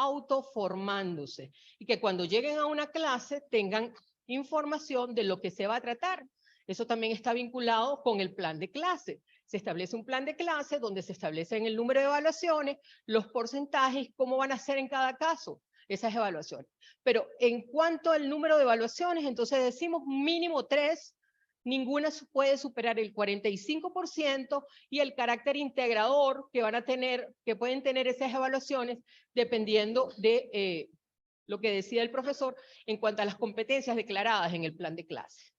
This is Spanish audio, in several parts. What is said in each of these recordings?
autoformándose y que cuando lleguen a una clase tengan información de lo que se va a tratar. Eso también está vinculado con el plan de clase. Se establece un plan de clase donde se establecen el número de evaluaciones, los porcentajes, cómo van a ser en cada caso esas evaluaciones. Pero en cuanto al número de evaluaciones, entonces decimos mínimo 3, ninguna puede superar el 45% y el carácter integrador que van a tener, que pueden tener esas evaluaciones dependiendo de lo que decida el profesor en cuanto a las competencias declaradas en el plan de clase.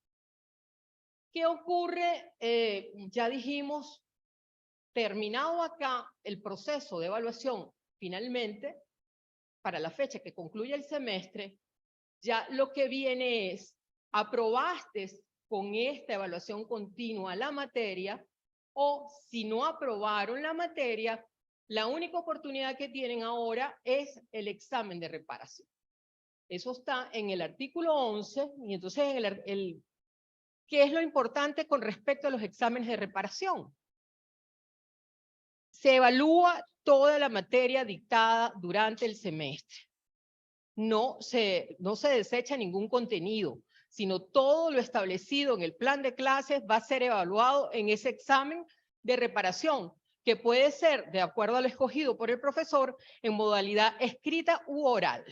¿Qué ocurre? Ya dijimos, terminado acá el proceso de evaluación, finalmente, para la fecha que concluye el semestre, ya lo que viene es, aprobaste con esta evaluación continua la materia, o si no aprobaron la materia, la única oportunidad que tienen ahora es el examen de reparación. Eso está en el artículo 11, y entonces ¿qué es lo importante con respecto a los exámenes de reparación? Se evalúa toda la materia dictada durante el semestre. No se desecha ningún contenido, sino todo lo establecido en el plan de clases va a ser evaluado en ese examen de reparación, que puede ser, de acuerdo a lo escogido por el profesor, en modalidad escrita u oral.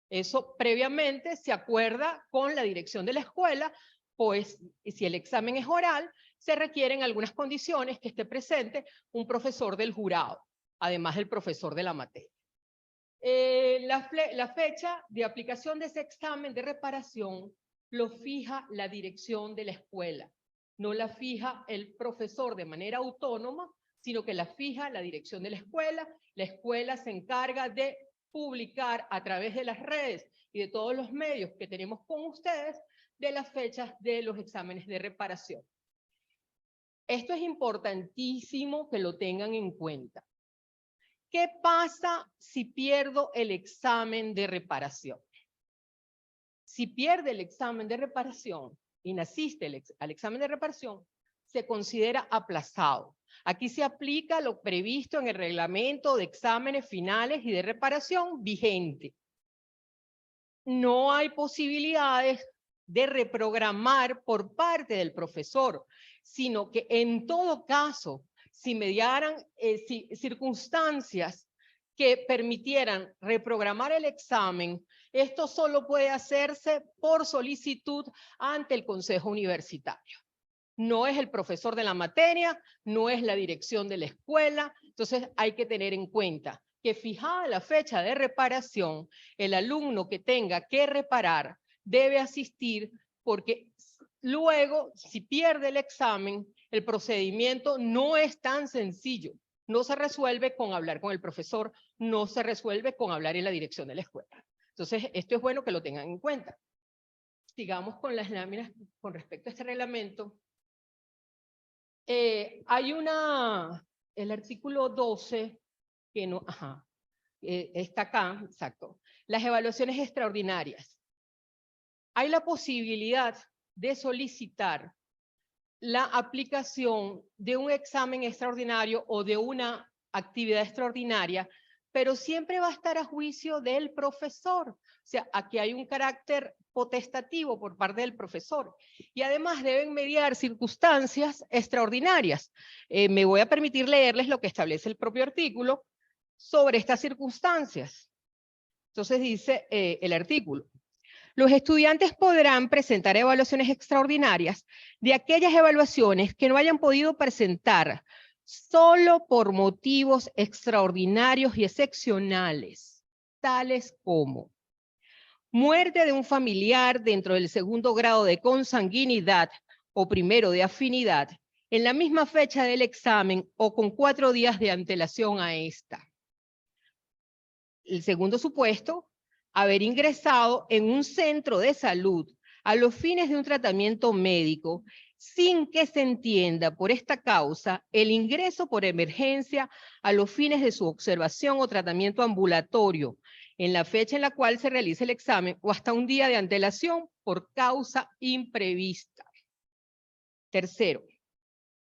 Eso previamente se acuerda con la dirección de la escuela, pues si el examen es oral, se requieren algunas condiciones que esté presente un profesor del jurado, además del profesor de la materia. La fecha de aplicación de ese examen de reparación lo fija la dirección de la escuela. No la fija el profesor de manera autónoma, sino que la fija la dirección de la escuela. La escuela se encarga de publicar a través de las redes y de todos los medios que tenemos con ustedes de las fechas de los exámenes de reparación. Esto es importantísimo que lo tengan en cuenta. ¿Qué pasa si pierdo el examen de reparación? Si pierde el examen de reparación y no asiste al examen de reparación, se considera aplazado. Aquí se aplica lo previsto en el reglamento de exámenes finales y de reparación vigente. No hay posibilidades de reprogramar por parte del profesor, sino que en todo caso, si mediaran circunstancias que permitieran reprogramar el examen, esto solo puede hacerse por solicitud ante el Consejo Universitario. No es el profesor de la materia, no es la dirección de la escuela, entonces hay que tener en cuenta que fijada la fecha de reparación, el alumno que tenga que reparar debe asistir porque luego, si pierde el examen, el procedimiento no es tan sencillo. No se resuelve con hablar con el profesor, no se resuelve con hablar en la dirección de la escuela. Entonces, esto es bueno que lo tengan en cuenta. Sigamos con las láminas con respecto a este reglamento. Hay el artículo 12, que no, está acá, exacto. Las evaluaciones extraordinarias. Hay la posibilidad de solicitar la aplicación de un examen extraordinario o de una actividad extraordinaria, pero siempre va a estar a juicio del profesor. O sea, aquí hay un carácter potestativo por parte del profesor. Y además deben mediar circunstancias extraordinarias. Me voy a permitir leerles lo que establece el propio artículo sobre estas circunstancias. Entonces dice el artículo: los estudiantes podrán presentar evaluaciones extraordinarias de aquellas evaluaciones que no hayan podido presentar solo por motivos extraordinarios y excepcionales, tales como muerte de un familiar dentro del segundo grado de consanguinidad o primero de afinidad, en la misma fecha del examen o con 4 días de antelación a esta. El segundo supuesto, haber ingresado en un centro de salud a los fines de un tratamiento médico sin que se entienda por esta causa el ingreso por emergencia a los fines de su observación o tratamiento ambulatorio en la fecha en la cual se realice el examen o hasta un día de antelación por causa imprevista. Tercero,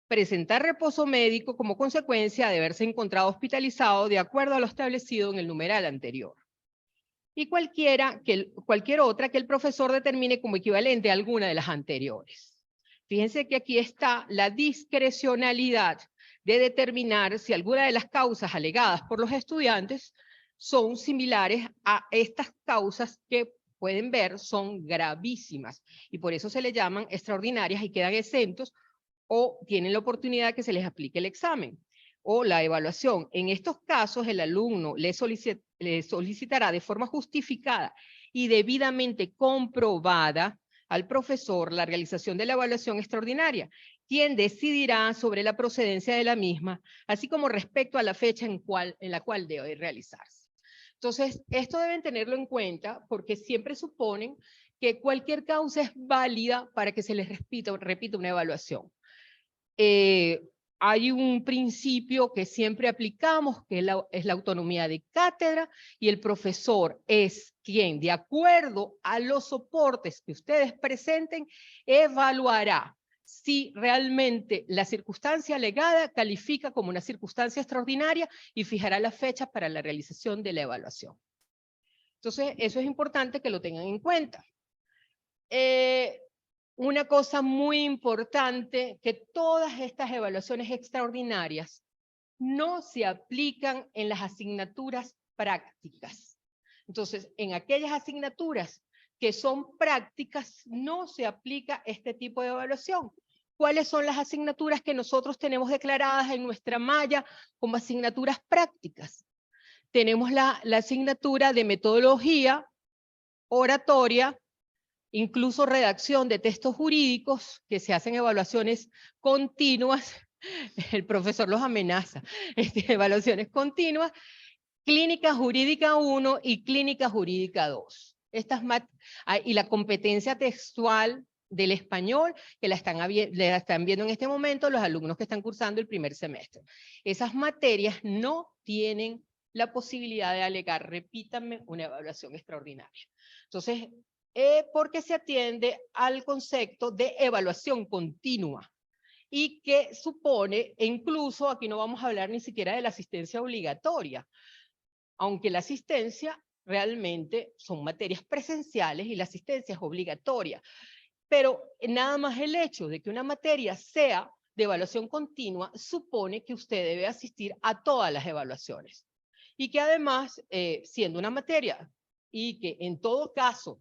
presentar reposo médico como consecuencia de haberse encontrado hospitalizado de acuerdo a lo establecido en el numeral anterior. y cualquier otra que el profesor determine como equivalente a alguna de las anteriores. Fíjense que aquí está la discrecionalidad de determinar si alguna de las causas alegadas por los estudiantes son similares a estas causas que pueden ver son gravísimas y por eso se le llaman extraordinarias y quedan exentos o tienen la oportunidad de que se les aplique el examen o la evaluación. En estos casos, el alumno le solicitará de forma justificada y debidamente comprobada al profesor la realización de la evaluación extraordinaria, quien decidirá sobre la procedencia de la misma, así como respecto a la fecha en la cual debe realizarse. Entonces, esto deben tenerlo en cuenta porque siempre suponen que cualquier causa es válida para que se les repita una evaluación. Hay un principio que siempre aplicamos, que es la autonomía de cátedra, y el profesor es quien, de acuerdo a los soportes que ustedes presenten, evaluará si realmente la circunstancia alegada califica como una circunstancia extraordinaria y fijará las fechas para la realización de la evaluación. Entonces, eso es importante que lo tengan en cuenta. Una cosa muy importante, que todas estas evaluaciones extraordinarias no se aplican en las asignaturas prácticas. Entonces, en aquellas asignaturas que son prácticas, no se aplica este tipo de evaluación. ¿Cuáles son las asignaturas que nosotros tenemos declaradas en nuestra malla como asignaturas prácticas? Tenemos la asignatura de metodología, oratoria, incluso redacción de textos jurídicos, que se hacen evaluaciones continuas, el profesor los amenaza, evaluaciones continuas, clínica jurídica 1 y clínica jurídica 2. Y la competencia textual del español, que la están viendo en este momento los alumnos que están cursando el primer semestre. Esas materias no tienen la posibilidad de alegar, repítanme, una evaluación extraordinaria. Entonces, porque se atiende al concepto de evaluación continua y que supone, e incluso aquí no vamos a hablar ni siquiera de la asistencia obligatoria, aunque la asistencia realmente son materias presenciales y la asistencia es obligatoria, pero nada más el hecho de que una materia sea de evaluación continua supone que usted debe asistir a todas las evaluaciones y que además, siendo una materia y que en todo caso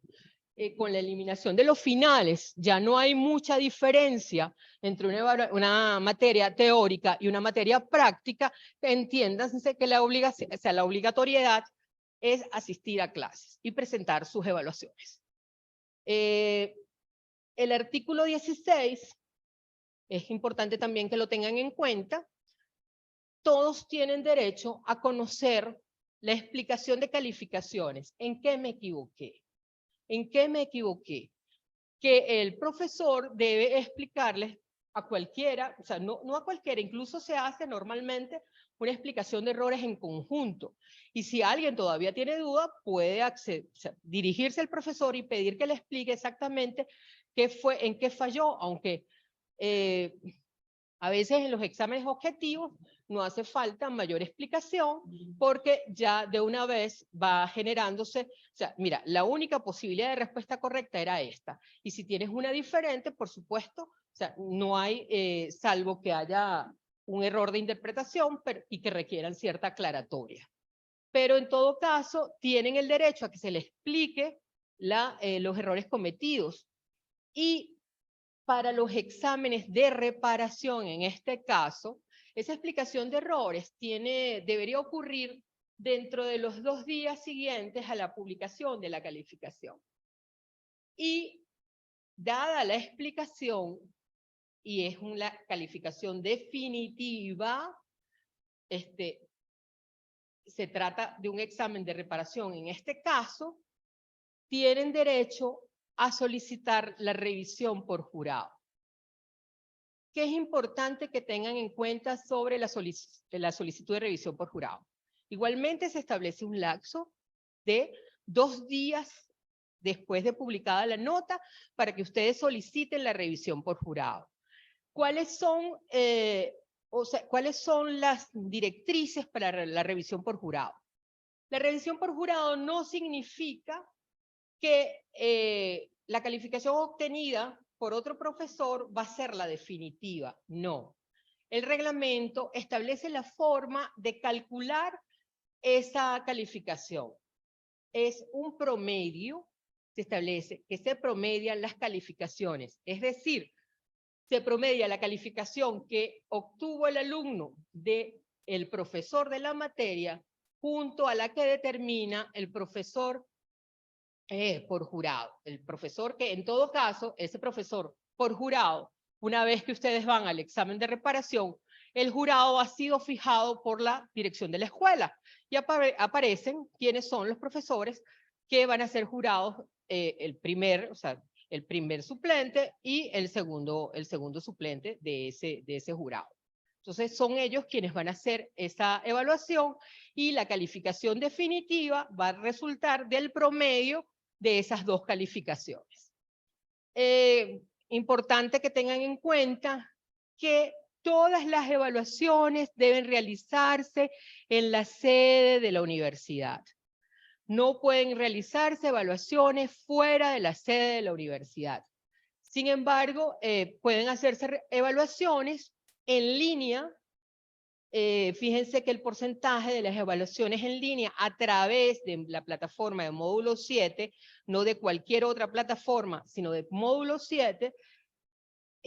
con la eliminación de los finales, ya no hay mucha diferencia entre una materia teórica y una materia práctica, entiéndanse que la obligatoriedad es asistir a clases y presentar sus evaluaciones. El artículo 16, es importante también que lo tengan en cuenta, todos tienen derecho a conocer la explicación de calificaciones. ¿En qué me equivoqué? ¿En qué me equivoqué? Que el profesor debe explicarles a cualquiera, o sea, no a cualquiera, incluso se hace normalmente una explicación de errores en conjunto. Y si alguien todavía tiene duda, puede dirigirse al profesor y pedir que le explique exactamente en qué falló, aunque a veces en los exámenes objetivos no hace falta mayor explicación porque ya de una vez va generándose, o sea, mira, la única posibilidad de respuesta correcta era esta. Y si tienes una diferente, por supuesto, o sea, no hay, salvo que haya un error de interpretación y que requieran cierta aclaratoria. Pero en todo caso, tienen el derecho a que se les explique los errores cometidos. Y para los exámenes de reparación, en este caso, esa explicación de errores debería ocurrir dentro de los 2 días siguientes a la publicación de la calificación. Y dada la explicación, y es una calificación definitiva, se trata de un examen de reparación. En este caso, tienen derecho a solicitar la revisión por jurado. ¿Qué es importante que tengan en cuenta sobre la solicitud de revisión por jurado? Igualmente se establece un lapso de 2 días después de publicada la nota para que ustedes soliciten la revisión por jurado. ¿Cuáles son las directrices para la revisión por jurado? La revisión por jurado no significa que la calificación obtenida por otro profesor va a ser la definitiva. No. El reglamento establece la forma de calcular esa calificación. Es un promedio, se establece que se promedian las calificaciones. Es decir, se promedia la calificación que obtuvo el alumno del profesor de la materia junto a la que determina el profesor por jurado. El profesor que, en todo caso, ese profesor por jurado, una vez que ustedes van al examen de reparación, el jurado ha sido fijado por la dirección de la escuela y aparecen quiénes son los profesores que van a ser jurados, el primer suplente y el segundo suplente de ese jurado. Entonces son ellos quienes van a hacer esa evaluación y la calificación definitiva va a resultar del promedio de esas dos calificaciones. Importante que tengan en cuenta que todas las evaluaciones deben realizarse en la sede de la universidad. No pueden realizarse evaluaciones fuera de la sede de la universidad. Sin embargo, pueden hacerse evaluaciones en línea. Fíjense que el porcentaje de las evaluaciones en línea a través de la plataforma de módulo 7, no de cualquier otra plataforma, sino de módulo 7,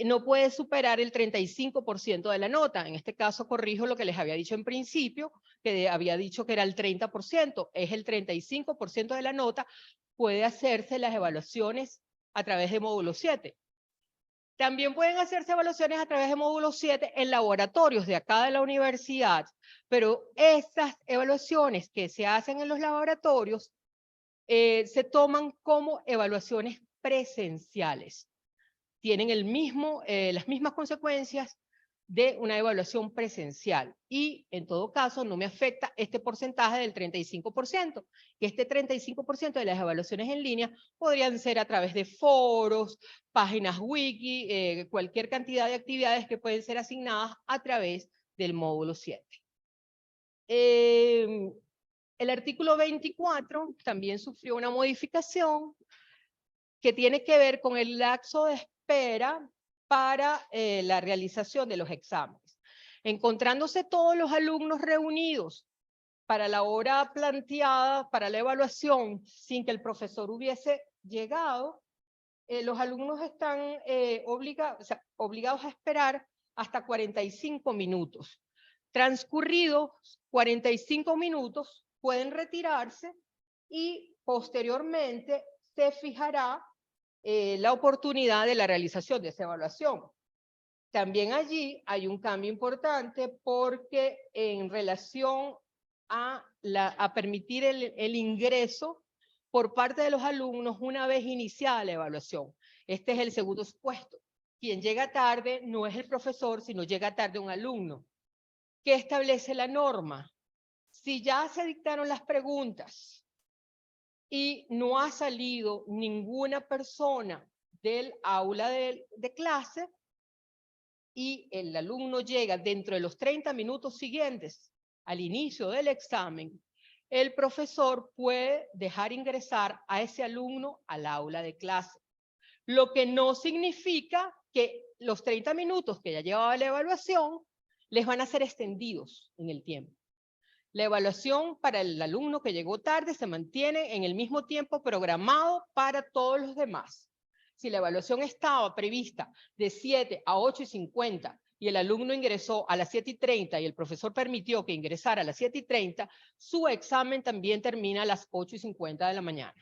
no puede superar el 35% de la nota. En este caso corrijo lo que les había dicho en principio, que había dicho que era el 30%, es el 35% de la nota, puede hacerse las evaluaciones a través de módulo 7. También pueden hacerse evaluaciones a través de módulo 7 en laboratorios de acá de la universidad, pero esas evaluaciones que se hacen en los laboratorios se toman como evaluaciones presenciales. Tienen las mismas consecuencias de una evaluación presencial y en todo caso no me afecta este porcentaje del 35%, que este 35% de las evaluaciones en línea podrían ser a través de foros, páginas wiki, cualquier cantidad de actividades que pueden ser asignadas a través del módulo 7. El artículo 24 también sufrió una modificación que tiene que ver con el lapso de espera para la realización de los exámenes. Encontrándose todos los alumnos reunidos para la hora planteada, para la evaluación, sin que el profesor hubiese llegado, los alumnos están obligados a esperar hasta 45 minutos. Transcurridos 45 minutos, pueden retirarse y posteriormente se fijará la oportunidad de la realización de esa evaluación. También allí hay un cambio importante porque en relación a permitir el ingreso por parte de los alumnos una vez iniciada la evaluación. Este es el segundo supuesto. Quien llega tarde no es el profesor, sino llega tarde un alumno. ¿Qué establece la norma? Si ya se dictaron las preguntas y no ha salido ninguna persona del aula de clase y el alumno llega dentro de los 30 minutos siguientes al inicio del examen, el profesor puede dejar ingresar a ese alumno al aula de clase. Lo que no significa que los 30 minutos que ya llevaba la evaluación les van a ser extendidos en el tiempo. La evaluación para el alumno que llegó tarde se mantiene en el mismo tiempo programado para todos los demás. Si la evaluación estaba prevista de 7 a 8:50 y el alumno ingresó a las 7:30 y el profesor permitió que ingresara a las 7:30, su examen también termina a las 8:50 de la mañana.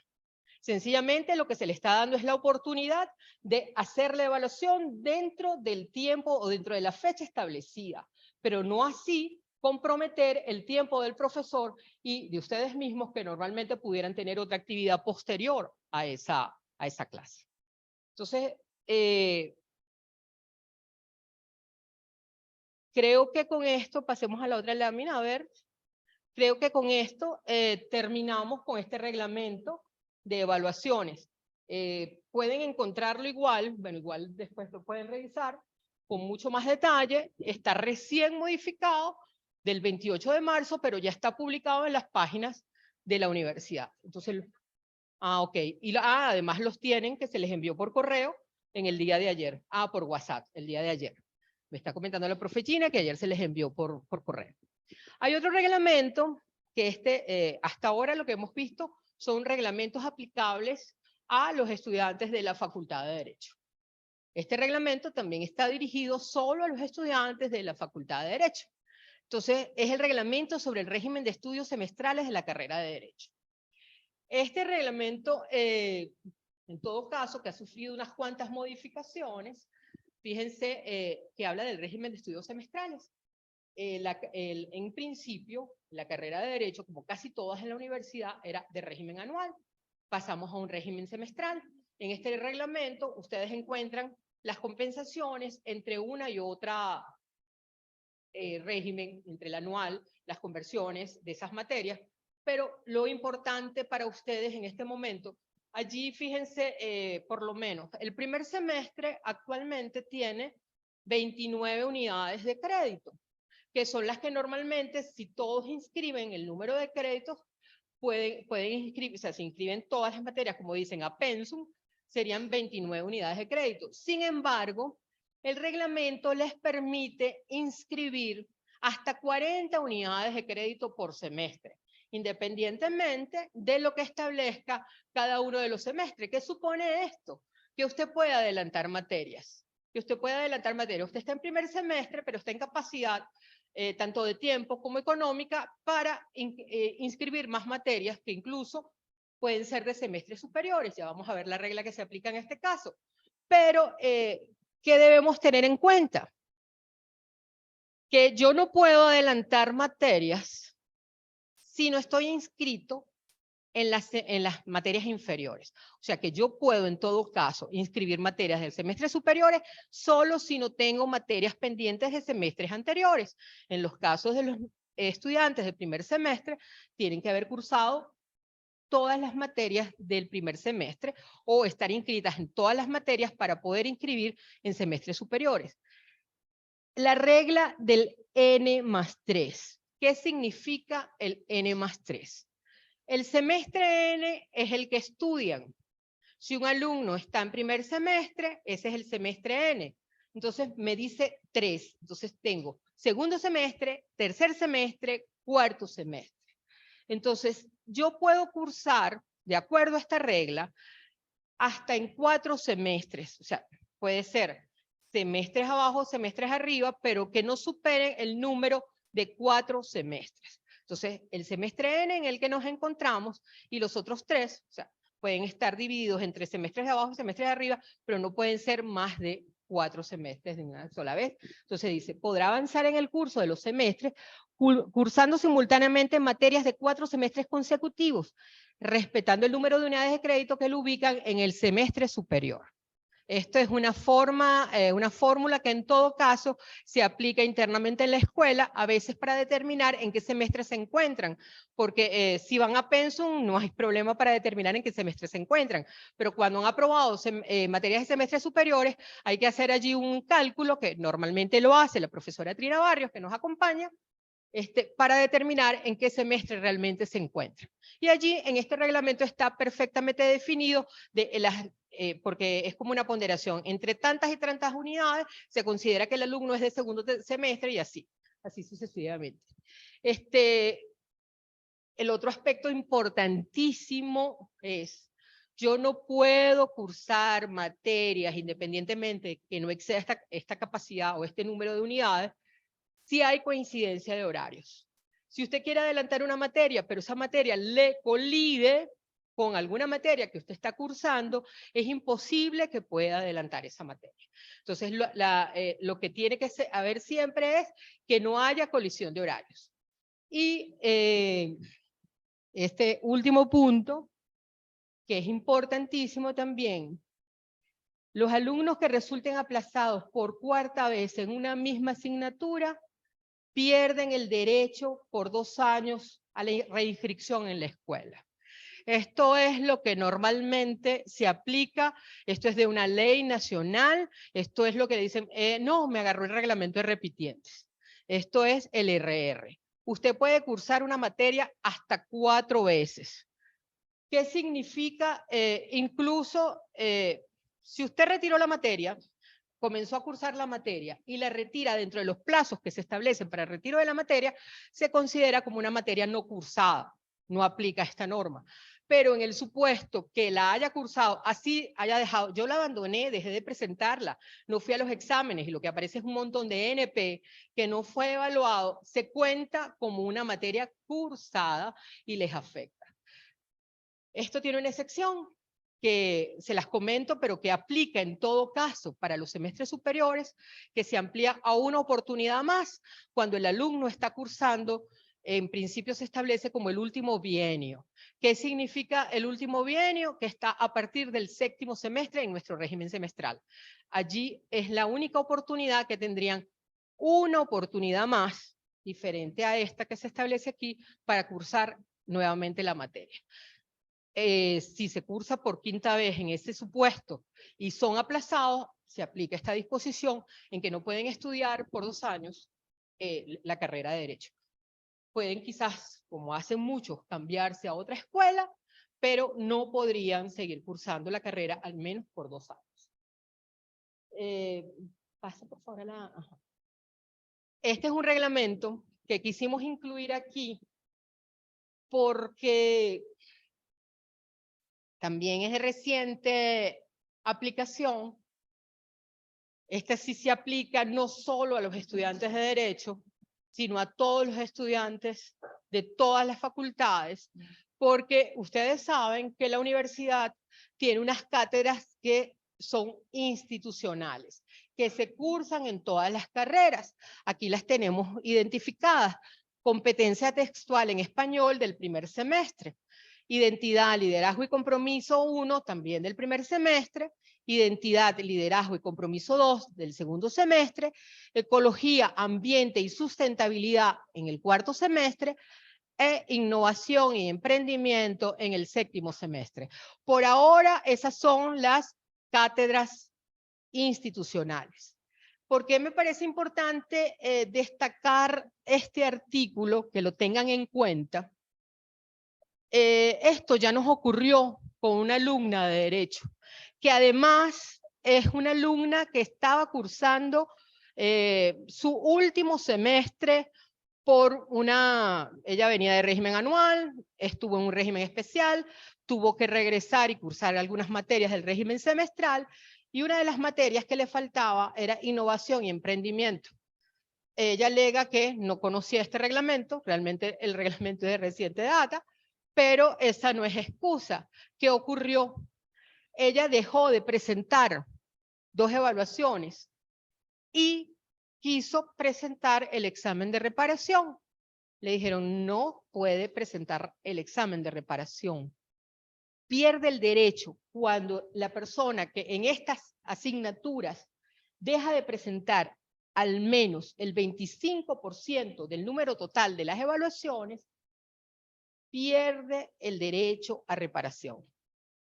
Sencillamente lo que se le está dando es la oportunidad de hacer la evaluación dentro del tiempo o dentro de la fecha establecida, pero no así comprometer el tiempo del profesor y de ustedes mismos que normalmente pudieran tener otra actividad posterior a esa clase. Entonces, creo que con esto, pasemos a la otra lámina, a ver, creo que con esto terminamos con este reglamento de evaluaciones. Pueden encontrarlo igual, bueno, igual después lo pueden revisar, con mucho más detalle, está recién modificado del 28 de marzo, pero ya está publicado en las páginas de la universidad. Entonces, ok. Y además los tienen que se les envió por correo en el día de ayer. Por WhatsApp, el día de ayer. Me está comentando la profe Gina que ayer se les envió por correo. Hay otro reglamento que hasta ahora lo que hemos visto son reglamentos aplicables a los estudiantes de la Facultad de Derecho. Este reglamento también está dirigido solo a los estudiantes de la Facultad de Derecho. Entonces, es el reglamento sobre el régimen de estudios semestrales de la carrera de Derecho. Este reglamento, en todo caso, que ha sufrido unas cuantas modificaciones, fíjense que habla del régimen de estudios semestrales. En principio, la carrera de Derecho, como casi todas en la universidad, era de régimen anual. Pasamos a un régimen semestral. En este reglamento, ustedes encuentran las compensaciones entre una y otra régimen, entre el anual, las conversiones de esas materias, pero lo importante para ustedes en este momento, allí fíjense, por lo menos, el primer semestre actualmente tiene 29 unidades de crédito, que son las que normalmente, si todos inscriben el número de créditos, pueden inscribir, o sea, se inscriben todas las materias, como dicen, a pensum, serían 29 unidades de crédito. Sin embargo, el reglamento les permite inscribir hasta 40 unidades de crédito por semestre, independientemente de lo que establezca cada uno de los semestres. ¿Qué supone esto? Que usted puede adelantar materias. Usted está en primer semestre, pero está en capacidad tanto de tiempo como económica para inscribir más materias que incluso pueden ser de semestres superiores. Ya vamos a ver la regla que se aplica en este caso. Pero, ¿qué debemos tener en cuenta? Que yo no puedo adelantar materias si no estoy inscrito en las materias inferiores. O sea que yo puedo en todo caso inscribir materias del semestre superiores solo si no tengo materias pendientes de semestres anteriores. En los casos de los estudiantes del primer semestre tienen que haber cursado todas las materias del primer semestre o estar inscritas en todas las materias para poder inscribir en semestres superiores. La regla del N+3. ¿Qué significa el N+3? El semestre N es el que estudian. Si un alumno está en primer semestre, ese es el semestre N. Entonces me dice 3. Entonces tengo segundo semestre, tercer semestre, cuarto semestre. Entonces yo puedo cursar, de acuerdo a esta regla, hasta en 4 semestres. O sea, puede ser semestres abajo, semestres arriba, pero que no superen el número de 4 semestres. Entonces, el semestre N en el que nos encontramos y los otros 3, o sea, pueden estar divididos entre semestres de abajo y semestres de arriba, pero no pueden ser más de 4 semestres de una sola vez. Entonces dice, podrá avanzar en el curso de los semestres cursando simultáneamente materias de 4 semestres consecutivos, respetando el número de unidades de crédito que lo ubican en el semestre superior. Esto es una fórmula que en todo caso se aplica internamente en la escuela, a veces para determinar en qué semestre se encuentran, porque si van a pensum no hay problema para determinar en qué semestre se encuentran, pero cuando han aprobado materias de semestres superiores, hay que hacer allí un cálculo que normalmente lo hace la profesora Trina Barrios, que nos acompaña, para determinar en qué semestre realmente se encuentra. Y allí en este reglamento está perfectamente definido porque es como una ponderación. Entre tantas y tantas unidades se considera que el alumno es de segundo semestre y así sucesivamente. El otro aspecto importantísimo es, yo no puedo cursar materias independientemente de que no exceda esta capacidad o este número de unidades, si hay coincidencia de horarios. Si usted quiere adelantar una materia, pero esa materia le colide con alguna materia que usted está cursando, es imposible que pueda adelantar esa materia. Entonces, lo que tiene que haber siempre es que no haya colisión de horarios. Y este último punto, que es importantísimo también, los alumnos que resulten aplazados por cuarta vez en una misma asignatura pierden el derecho por 2 años a la reinscripción en la escuela. Esto es lo que normalmente se aplica, esto es de una ley nacional, esto es lo que dicen, no, me agarró el reglamento de repitientes. Esto es el RR. usted puede cursar una materia hasta 4 veces. ¿Qué significa? Incluso, si usted retiró la materia, comenzó a cursar la materia y la retira dentro de los plazos que se establecen para el retiro de la materia, se considera como una materia no cursada. No aplica esta norma. Pero en el supuesto que la haya cursado, así haya dejado, yo la abandoné, dejé de presentarla, no fui a los exámenes y lo que aparece es un montón de NP que no fue evaluado, se cuenta como una materia cursada y les afecta. Esto tiene una excepción que se las comento, pero que aplica en todo caso para los semestres superiores, que se amplía a una oportunidad más cuando el alumno está cursando. En principio se establece como el último bienio. ¿Qué significa el último bienio? Que está a partir del 7º semestre en nuestro régimen semestral. Allí es la única oportunidad que tendrían una oportunidad más, diferente a esta que se establece aquí, para cursar nuevamente la materia. Si se cursa por 5ª vez en ese supuesto y son aplazados, se aplica esta disposición en que no pueden estudiar por 2 años la carrera de Derecho. Pueden quizás, como hacen muchos, cambiarse a otra escuela, pero no podrían seguir cursando la carrera al menos por 2 años. Pasa por favor a la... Ajá. Este es un reglamento que quisimos incluir aquí porque también es de reciente aplicación. Este sí se aplica no solo a los estudiantes de Derecho, sino a todos los estudiantes de todas las facultades, porque ustedes saben que la universidad tiene unas cátedras que son institucionales, que se cursan en todas las carreras. Aquí las tenemos identificadas. Competencia textual en español del primer semestre. Identidad, liderazgo y compromiso 1, también del primer semestre. Identidad, liderazgo y compromiso 2 del segundo semestre. Ecología, ambiente y sustentabilidad en el 4º semestre. E innovación y emprendimiento en el 7º semestre. Por ahora, esas son las cátedras institucionales. ¿Por qué me parece importante destacar este artículo, que lo tengan en cuenta? Esto ya nos ocurrió con una alumna de Derecho, que además es una alumna que estaba cursando su último semestre por ella venía de régimen anual, estuvo en un régimen especial, tuvo que regresar y cursar algunas materias del régimen semestral, y una de las materias que le faltaba era innovación y emprendimiento. Ella alega que no conocía este reglamento, realmente el reglamento es de reciente data, pero esa no es excusa. ¿Qué ocurrió? Ella dejó de presentar 2 evaluaciones y quiso presentar el examen de reparación. Le dijeron, no puede presentar el examen de reparación. Pierde el derecho cuando la persona que en estas asignaturas deja de presentar al menos el 25% del número total de las evaluaciones, pierde el derecho a reparación.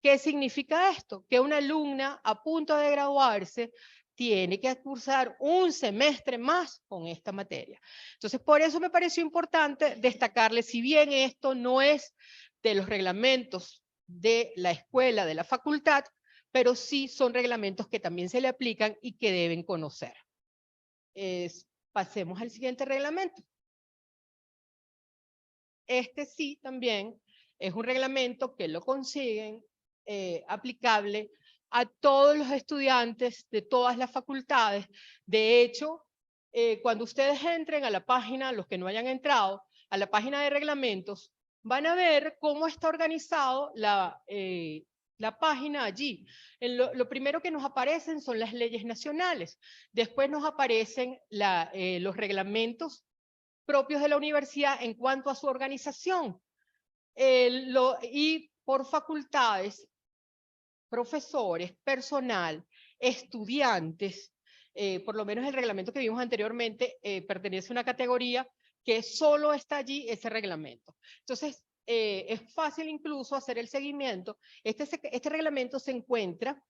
¿Qué significa esto? Que una alumna a punto de graduarse tiene que cursar un semestre más con esta materia. Entonces, por eso me pareció importante destacarle, si bien esto no es de los reglamentos de la escuela, de la facultad, pero sí son reglamentos que también se le aplican y que deben conocer. Pasemos al siguiente reglamento. Este sí también es un reglamento que lo consiguen aplicable a todos los estudiantes de todas las facultades. De hecho, cuando ustedes entren a la página, los que no hayan entrado, a la página de reglamentos, van a ver cómo está organizado la página allí. Lo primero que nos aparecen son las leyes nacionales. Después nos aparecen los reglamentos propios de la universidad en cuanto a su organización. Y por facultades, profesores, personal, estudiantes, por lo menos el reglamento que vimos anteriormente pertenece a una categoría que solo está allí ese reglamento. Entonces, es fácil incluso hacer el seguimiento. Este reglamento se encuentra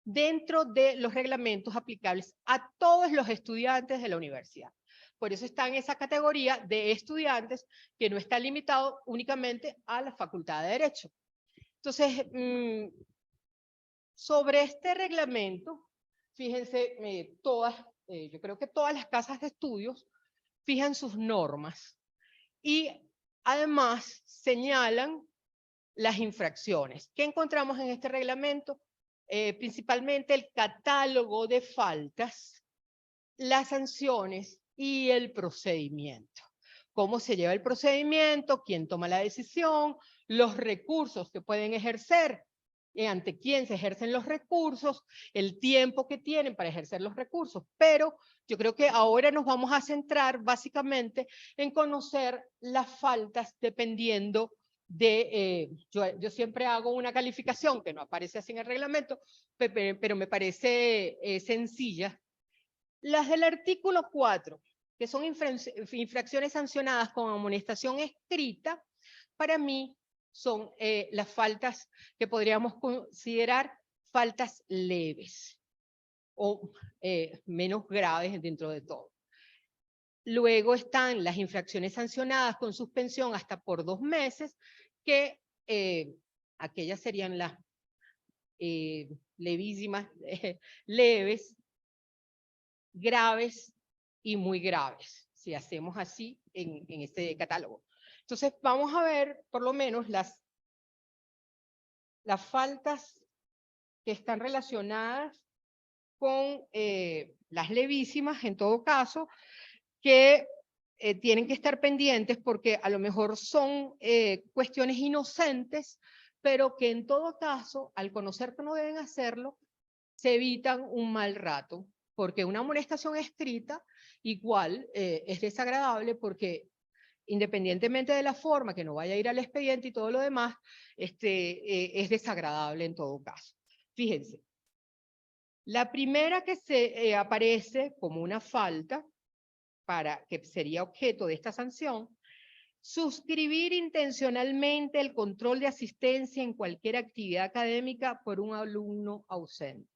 dentro de los reglamentos aplicables a todos los estudiantes de la universidad. Por eso está en esa categoría de estudiantes que no está limitado únicamente a la Facultad de Derecho. Entonces, sobre este reglamento, fíjense, yo creo que todas las casas de estudios fijan sus normas y además señalan las infracciones. ¿Qué encontramos en este reglamento? Principalmente el catálogo de faltas, las sanciones y el procedimiento. Cómo se lleva el procedimiento, quién toma la decisión, los recursos que pueden ejercer, ante quién se ejercen los recursos, el tiempo que tienen para ejercer los recursos. Pero yo creo que ahora nos vamos a centrar básicamente en conocer las faltas dependiendo de, yo siempre hago una calificación que no aparece así en el reglamento, pero me parece sencilla. Las del artículo 4, que son infracciones sancionadas con amonestación escrita, para mí son las faltas que podríamos considerar faltas leves o menos graves dentro de todo. Luego están las infracciones sancionadas con suspensión hasta por 2 meses, que aquellas serían las levísimas, leves, graves y muy graves, si hacemos así en este catálogo. Entonces vamos a ver por lo menos las faltas que están relacionadas con las levísimas, en todo caso, que tienen que estar pendientes porque a lo mejor son cuestiones inocentes, pero que en todo caso, al conocer que no deben hacerlo, se evitan un mal rato, porque una amonestación escrita igual es desagradable porque independientemente de la forma, que no vaya a ir al expediente y todo lo demás, es desagradable en todo caso. Fíjense, la primera que se aparece como una falta, que sería objeto de esta sanción, suscribir intencionalmente el control de asistencia en cualquier actividad académica por un alumno ausente.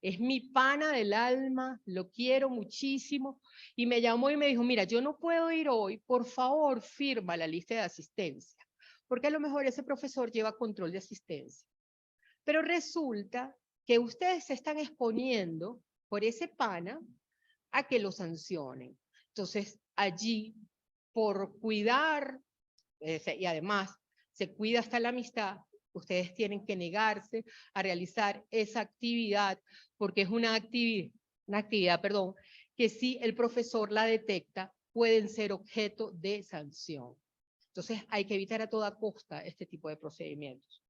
Es mi pana del alma, lo quiero muchísimo, y me llamó y me dijo, mira, yo no puedo ir hoy, por favor, firma la lista de asistencia, porque a lo mejor ese profesor lleva control de asistencia. Pero resulta que ustedes se están exponiendo por ese pana a que lo sancionen. Entonces, allí, por cuidar, y además se cuida hasta la amistad, ustedes tienen que negarse a realizar esa actividad, porque es una actividad, que si el profesor la detecta, pueden ser objeto de sanción. Entonces, hay que evitar a toda costa este tipo de procedimientos.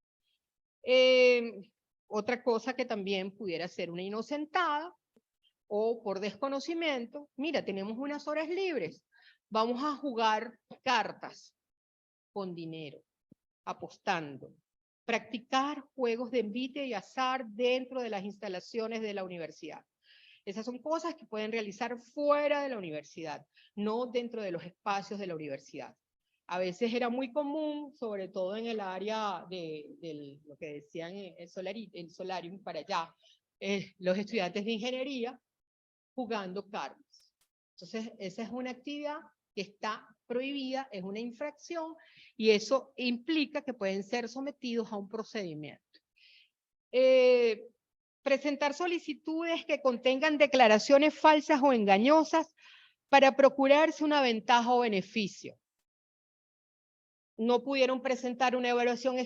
Otra cosa que también pudiera ser una inocentada, o por desconocimiento, mira, tenemos unas horas libres, vamos a jugar cartas con dinero, apostando, practicar juegos de envite y azar dentro de las instalaciones de la universidad. Esas son cosas que pueden realizar fuera de la universidad, no dentro de los espacios de la universidad. A veces era muy común, sobre todo en el área de lo que decían el solarium para allá, los estudiantes de ingeniería jugando cartas. Entonces, esa es una actividad que está prohibida, es una infracción, y eso implica que pueden ser sometidos a un procedimiento. Presentar solicitudes que contengan declaraciones falsas o engañosas para procurarse una ventaja o beneficio. No pudieron presentar una evaluación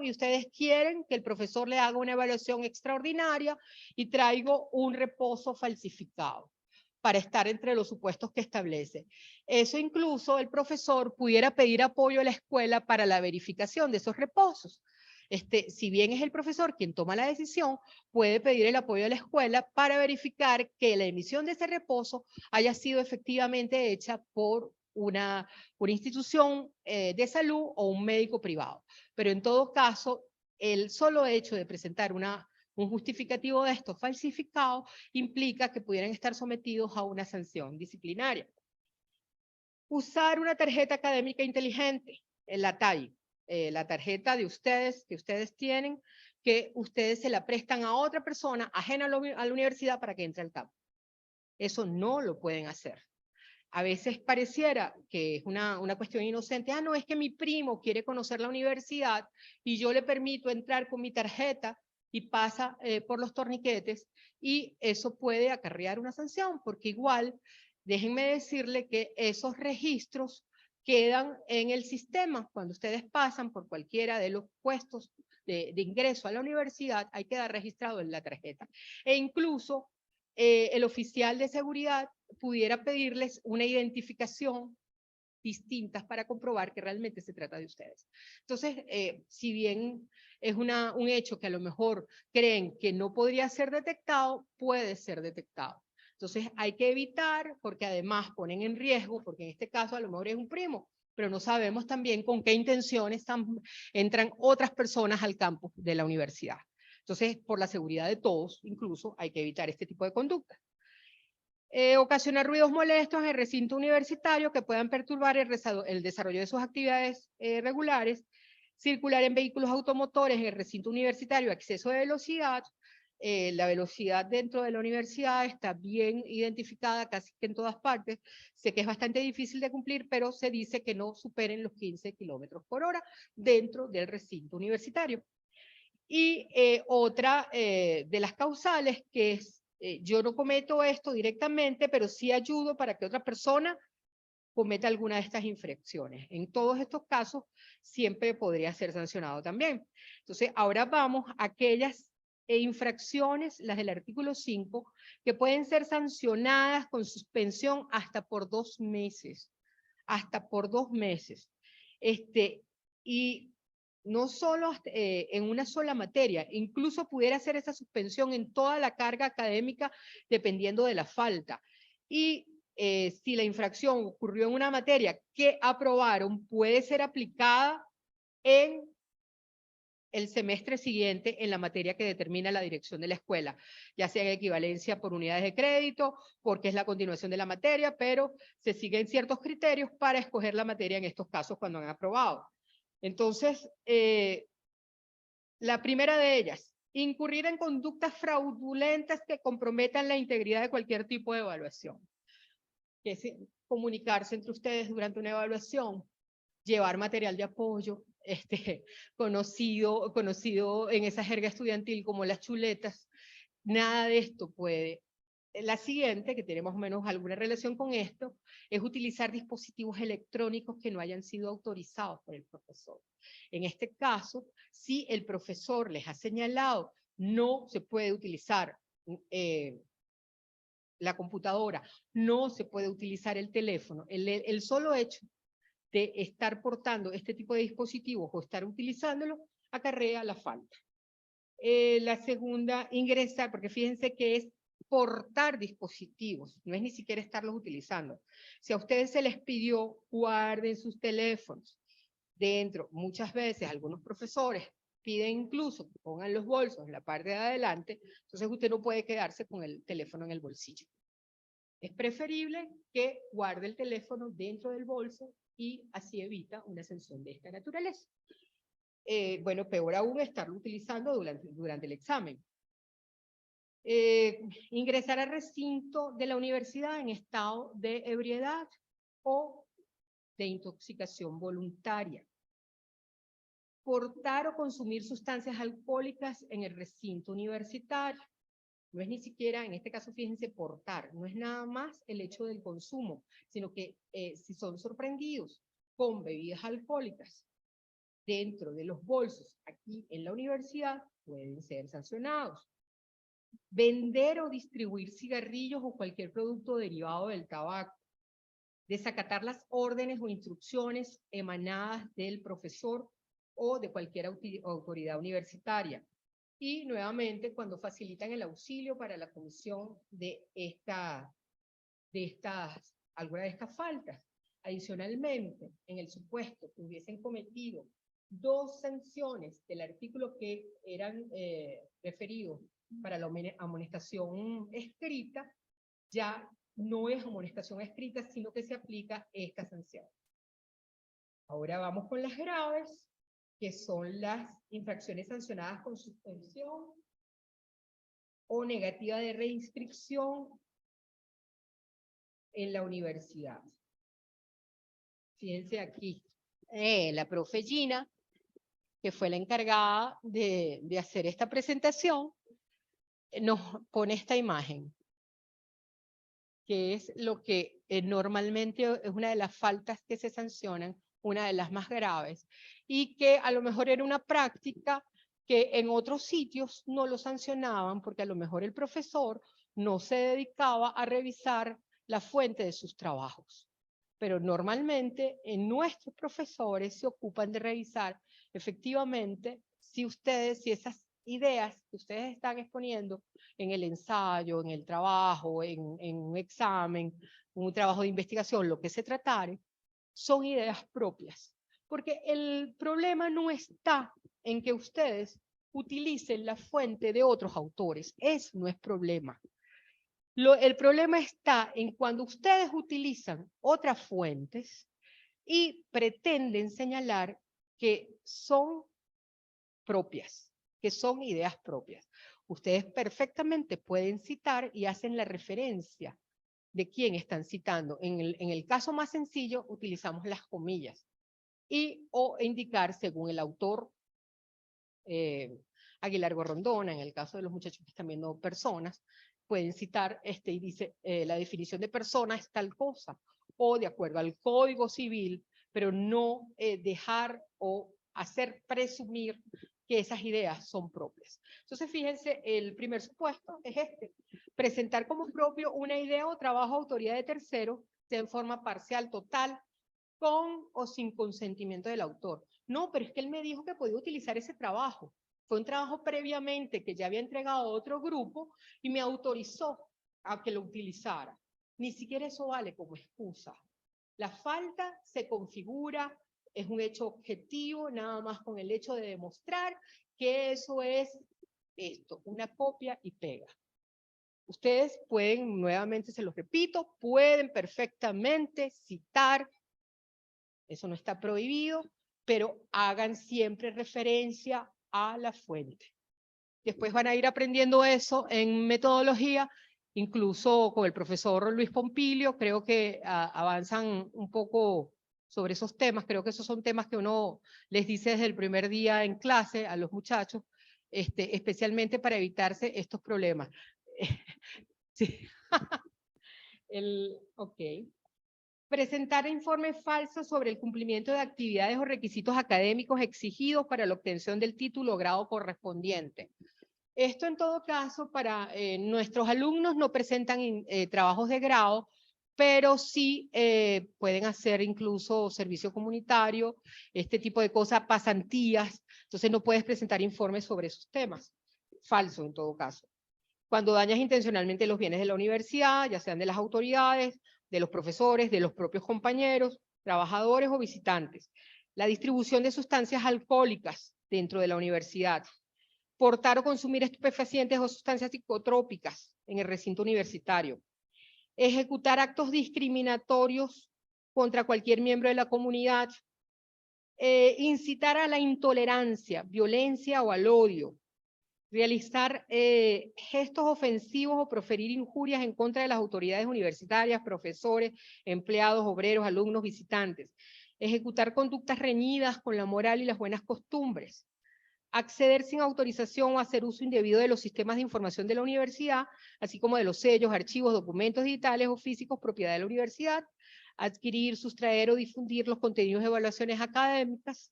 y ustedes quieren que el profesor le haga una evaluación extraordinaria y traigo un reposo falsificado para estar entre los supuestos que establece. Eso incluso el profesor pudiera pedir apoyo a la escuela para la verificación de esos reposos. Si bien es el profesor quien toma la decisión, puede pedir el apoyo a la escuela para verificar que la emisión de ese reposo haya sido efectivamente hecha por una institución de salud o un médico privado. Pero en todo caso, el solo hecho de presentar un justificativo de esto falsificado implica que pudieran estar sometidos a una sanción disciplinaria. Usar una tarjeta académica inteligente, la TAI, la tarjeta de ustedes, que ustedes tienen, que ustedes se la prestan a otra persona ajena a la universidad para que entre al campo. Eso no lo pueden hacer. A veces pareciera que es una cuestión inocente. Ah, no, es que mi primo quiere conocer la universidad y yo le permito entrar con mi tarjeta y pasa por los torniquetes, y eso puede acarrear una sanción, porque igual, déjenme decirle que esos registros quedan en el sistema. Cuando ustedes pasan por cualquiera de los puestos de ingreso a la universidad, hay que dar registrado en la tarjeta. E incluso el oficial de seguridad pudiera pedirles una identificación distintas para comprobar que realmente se trata de ustedes. Entonces, si bien es un hecho que a lo mejor creen que no podría ser detectado, puede ser detectado. Entonces, hay que evitar, porque además ponen en riesgo, porque en este caso a lo mejor es un primo, pero no sabemos también con qué intenciones entran otras personas al campus de la universidad. Entonces, por la seguridad de todos, incluso, hay que evitar este tipo de conducta. Ocasionar ruidos molestos en el recinto universitario que puedan perturbar el desarrollo de sus actividades regulares, circular en vehículos automotores en el recinto universitario a exceso de velocidad. La velocidad dentro de la universidad está bien identificada casi que en todas partes. Sé que es bastante difícil de cumplir, pero se dice que no superen los 15 kilómetros por hora dentro del recinto universitario. Y otra de las causales, que es yo no cometo esto directamente, pero sí ayudo para que otra persona cometa alguna de estas infracciones. En todos estos casos, siempre podría ser sancionado también. Entonces, ahora vamos a aquellas infracciones, las del artículo 5, que pueden ser sancionadas con suspensión hasta por 2 meses. Hasta por 2 meses. Y no solo en una sola materia, incluso pudiera hacer esa suspensión en toda la carga académica dependiendo de la falta. Y si la infracción ocurrió en una materia que aprobaron, puede ser aplicada en el semestre siguiente en la materia que determina la dirección de la escuela, ya sea en equivalencia por unidades de crédito, porque es la continuación de la materia, pero se siguen ciertos criterios para escoger la materia en estos casos cuando han aprobado. Entonces, la primera de ellas, incurrir en conductas fraudulentas que comprometan la integridad de cualquier tipo de evaluación. Que es comunicarse entre ustedes durante una evaluación, llevar material de apoyo, conocido en esa jerga estudiantil como las chuletas. Nada de esto puede. La siguiente, que tiene más o menos alguna relación con esto, es utilizar dispositivos electrónicos que no hayan sido autorizados por el profesor. En este caso, si el profesor les ha señalado, no se puede utilizar la computadora, no se puede utilizar el teléfono. El solo hecho de estar portando este tipo de dispositivos o estar utilizándolo acarrea la falta. La segunda, ingresar, porque fíjense que es portar dispositivos, no es ni siquiera estarlos utilizando. Si a ustedes se les pidió, guarden sus teléfonos dentro, muchas veces algunos profesores piden incluso que pongan los bolsos en la parte de adelante, entonces usted no puede quedarse con el teléfono en el bolsillo. Es preferible que guarde el teléfono dentro del bolso y así evita una sanción de esta naturaleza. Bueno, peor aún, estarlo utilizando durante el examen. Ingresar al recinto de la universidad en estado de ebriedad o de intoxicación voluntaria. Portar o consumir sustancias alcohólicas en el recinto universitario. No es ni siquiera, en este caso, fíjense, portar, no es nada más el hecho del consumo, sino que si son sorprendidos con bebidas alcohólicas dentro de los bolsos aquí en la universidad, pueden ser sancionados. Vender o distribuir cigarrillos o cualquier producto derivado del tabaco. Desacatar las órdenes o instrucciones emanadas del profesor o de cualquier autoridad universitaria. Y nuevamente, cuando facilitan el auxilio para la comisión de alguna de estas faltas. Adicionalmente, en el supuesto que hubiesen cometido 2 sanciones del artículo que eran referidos para la amonestación escrita, ya no es amonestación escrita, sino que se aplica esta sanción. Ahora vamos con las graves, que son las infracciones sancionadas con suspensión o negativa de reinscripción en la universidad. Fíjense aquí, la profe Gina, que fue la encargada de hacer esta presentación, nos pone esta imagen, que es lo que normalmente es una de las faltas que se sancionan, una de las más graves, y que a lo mejor era una práctica que en otros sitios no lo sancionaban, porque a lo mejor el profesor no se dedicaba a revisar la fuente de sus trabajos. Pero normalmente nuestros profesores se ocupan de revisar efectivamente si esas ideas que ustedes están exponiendo en el ensayo, en el trabajo, en un examen, un trabajo de investigación, lo que se tratare, son ideas propias. Porque el problema no está en que ustedes utilicen la fuente de otros autores. Eso no es problema. El problema está en cuando ustedes utilizan otras fuentes y pretenden señalar que son propias, que son ideas propias. Ustedes perfectamente pueden citar y hacen la referencia de quién están citando. En el caso más sencillo, utilizamos las comillas o indicar según el autor, Aguilar Gorrondona, en el caso de los muchachos que están viendo personas, pueden citar y dice la definición de persona es tal cosa, o de acuerdo al Código Civil, pero no dejar o hacer presumir que esas ideas son propias. Entonces, fíjense, el primer supuesto es presentar como propio una idea o trabajo de autoría de tercero, sea en forma parcial, total, con o sin consentimiento del autor. No, pero es que él me dijo que podía utilizar ese trabajo. Fue un trabajo previamente que ya había entregado a otro grupo y me autorizó a que lo utilizara. Ni siquiera eso vale como excusa. La falta se configura, es un hecho objetivo, nada más con el hecho de demostrar que eso es esto, una copia y pega. Ustedes pueden, nuevamente se los repito, pueden perfectamente citar, eso no está prohibido, pero hagan siempre referencia a la fuente. Después van a ir aprendiendo eso en metodología, incluso con el profesor Luis Pompilio, creo que avanzan un poco sobre esos temas, creo que esos son temas que uno les dice desde el primer día en clase a los muchachos, especialmente para evitarse estos problemas. Sí. Ok. Presentar informes falsos sobre el cumplimiento de actividades o requisitos académicos exigidos para la obtención del título o grado correspondiente. Esto en todo caso para nuestros alumnos no presentan trabajos de grado, pero sí pueden hacer incluso servicio comunitario, este tipo de cosas, pasantías, entonces no puedes presentar informes sobre esos temas. Falso en todo caso. Cuando dañas intencionalmente los bienes de la universidad, ya sean de las autoridades, de los profesores, de los propios compañeros, trabajadores o visitantes. La distribución de sustancias alcohólicas dentro de la universidad. Portar o consumir estupefacientes o sustancias psicotrópicas en el recinto universitario. Ejecutar actos discriminatorios contra cualquier miembro de la comunidad. Incitar a la intolerancia, violencia o al odio. Realizar gestos ofensivos o proferir injurias en contra de las autoridades universitarias, profesores, empleados, obreros, alumnos, visitantes. Ejecutar conductas reñidas con la moral y las buenas costumbres. Acceder sin autorización o hacer uso indebido de los sistemas de información de la universidad, así como de los sellos, archivos, documentos digitales o físicos propiedad de la universidad. Adquirir, sustraer o difundir los contenidos de evaluaciones académicas.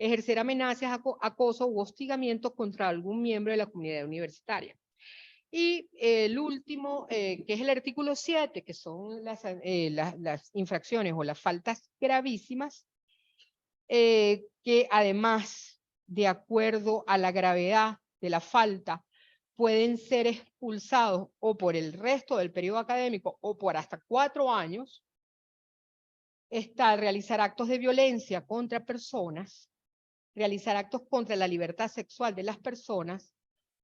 Ejercer amenazas, acoso u hostigamiento contra algún miembro de la comunidad universitaria. Y el último, que es el artículo 7, que son las infracciones o las faltas gravísimas, que además, de acuerdo a la gravedad de la falta, pueden ser expulsados o por el resto del periodo académico o por hasta 4 años, está realizar actos de violencia contra personas, realizar actos contra la libertad sexual de las personas,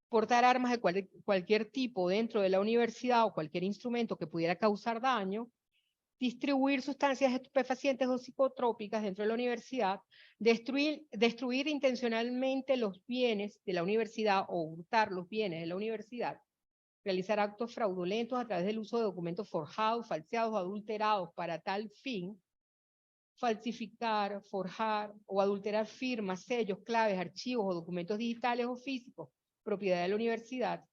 portar armas de cualquier tipo dentro de la universidad o cualquier instrumento que pudiera causar daño, distribuir sustancias estupefacientes o psicotrópicas dentro de la universidad, destruir intencionalmente los bienes de la universidad o hurtar los bienes de la universidad, realizar actos fraudulentos a través del uso de documentos forjados, falseados o adulterados para tal fin, falsificar, forjar o adulterar firmas, sellos, claves, archivos o documentos digitales o físicos, propiedad de la universidad,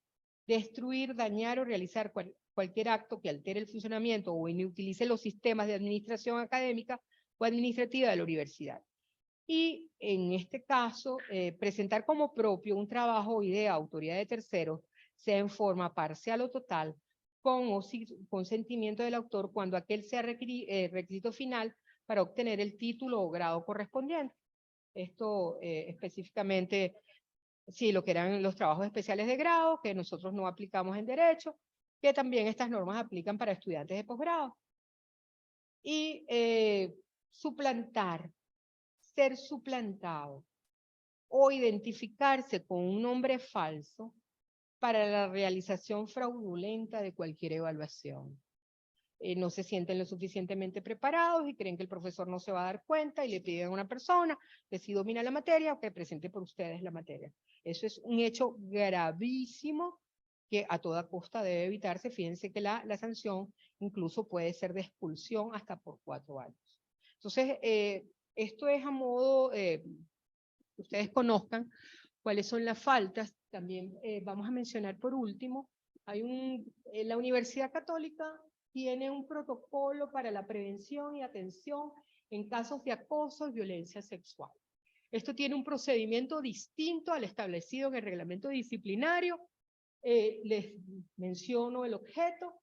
destruir, dañar o realizar cualquier acto que altere el funcionamiento o inutilice los sistemas de administración académica o administrativa de la universidad. Y en este caso, presentar como propio un trabajo o idea a autoridad de terceros, sea en forma parcial o total, con o sin consentimiento del autor cuando aquel sea requisito final para obtener el título o grado correspondiente. Esto específicamente, sí, lo que eran los trabajos especiales de grado, que nosotros no aplicamos en derecho, que también estas normas aplican para estudiantes de posgrado. Y suplantar, ser suplantado o identificarse con un nombre falso para la realización fraudulenta de cualquier evaluación. No se sienten lo suficientemente preparados y creen que el profesor no se va a dar cuenta y le piden a una persona que sí domina la materia o que presente por ustedes la materia. Eso es un hecho gravísimo que a toda costa debe evitarse. Fíjense que la sanción incluso puede ser de expulsión hasta por 4 años. Entonces, esto es a modo, que ustedes conozcan cuáles son las faltas. También vamos a mencionar por último, la Universidad Católica tiene un protocolo para la prevención y atención en casos de acoso y violencia sexual. Esto tiene un procedimiento distinto al establecido en el reglamento disciplinario. Les menciono el objeto.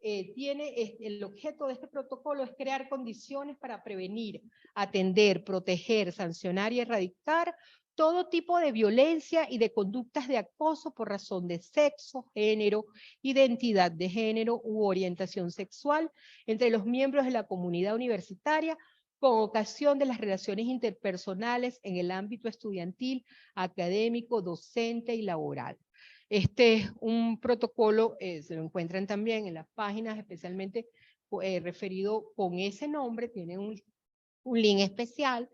El objeto de este protocolo es crear condiciones para prevenir, atender, proteger, sancionar y erradicar todo tipo de violencia y de conductas de acoso por razón de sexo, género, identidad de género u orientación sexual entre los miembros de la comunidad universitaria con ocasión de las relaciones interpersonales en el ámbito estudiantil, académico, docente y laboral. Este es un protocolo, se lo encuentran también en las páginas, especialmente referido con ese nombre, tiene un link especial,